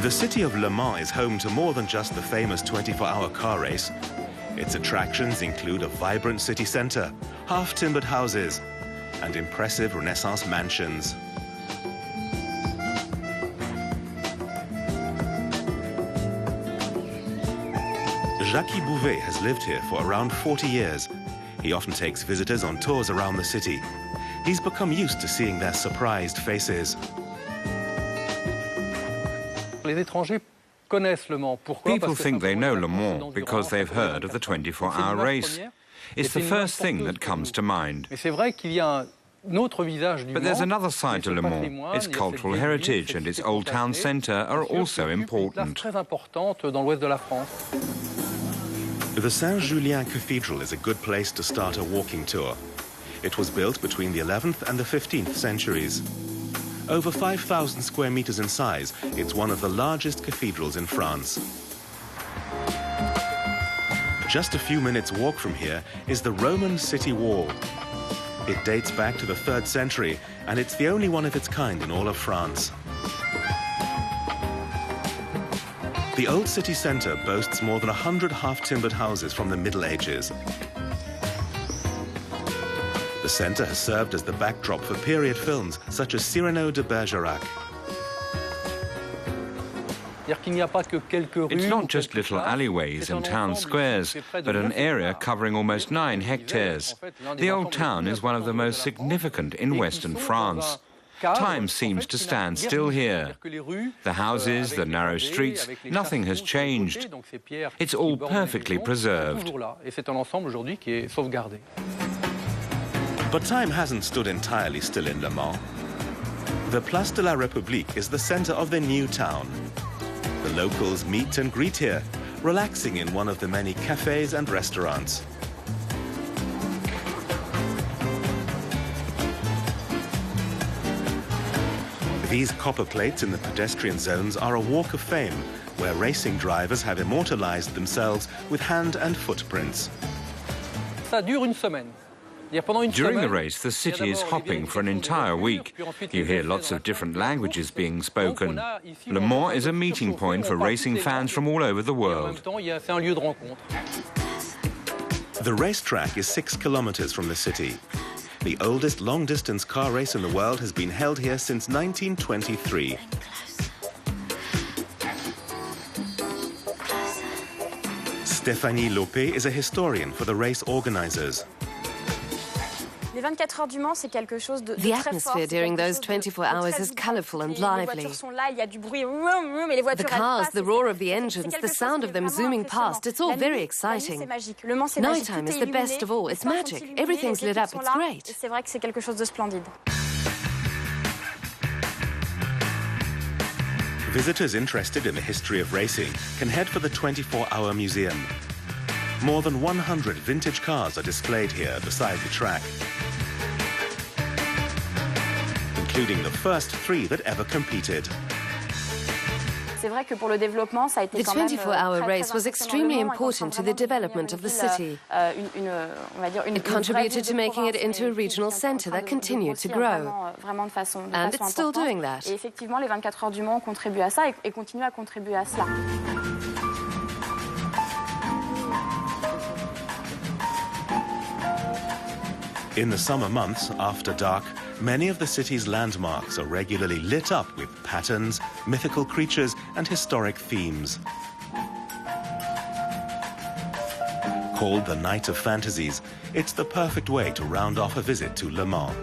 The city of Le Mans is home to more than just the famous 24-hour car race. Its attractions include a vibrant city centre, half-timbered houses, and impressive Renaissance mansions. Jacques Bouvet has lived here for around 40 years. He often takes visitors on tours around the city. He's become used to seeing their surprised faces. People think they know Le Mans because they've heard of the 24-hour race. It's the first thing that comes to mind. But there's another side to Le Mans. Its cultural heritage and its old town centre are also important. The Saint-Julien Cathedral is a good place to start a walking tour. It was built between the 11th and the 15th centuries. Over 5,000 square meters in size, it's one of the largest cathedrals in France. Just a few minutes' walk from here is the Roman city wall. It dates back to the 3rd century, and it's the only one of its kind in all of France. The old city centre boasts more than 100 half-timbered houses from the Middle Ages. The centre has served as the backdrop for period films such as Cyrano de Bergerac. It's not just little alleyways and town squares, but an area covering almost 9 hectares. The old town is one of the most significant in Western France. Time seems to stand still here. The houses, the narrow streets, nothing has changed. It's all perfectly preserved. But time hasn't stood entirely still in Le Mans. The Place de la République is the centre of the new town. The locals meet and greet here, relaxing in one of the many cafes and restaurants. These copper plates in the pedestrian zones are a walk of fame, where racing drivers have immortalized themselves with hand and footprints. During the race, the city is hopping for an entire week. You hear lots of different languages being spoken. Le Mans is a meeting point for racing fans from all over the world. The racetrack is 6 kilometers from the city. The oldest long-distance car race in the world has been held here since 1923. Stéphanie Lopé is a historian for the race organizers. The atmosphere during those 24 hours is colourful and lively. The cars, the roar of the engines, the sound of them zooming past, it's all very exciting. Nighttime is the best of all. It's magic. Everything's lit up. It's great. Visitors interested in the history of racing can head for the 24-hour museum. More than 100 vintage cars are displayed here beside the track, including the first 3 that ever competed. The 24-hour race was extremely important to the development of the city. It contributed to making it into a regional centre that continued to grow. And it's still doing that. In the summer months, after dark, many of the city's landmarks are regularly lit up with patterns, mythical creatures, and historic themes. Called the Night of Fantasies, it's the perfect way to round off a visit to Le Mans.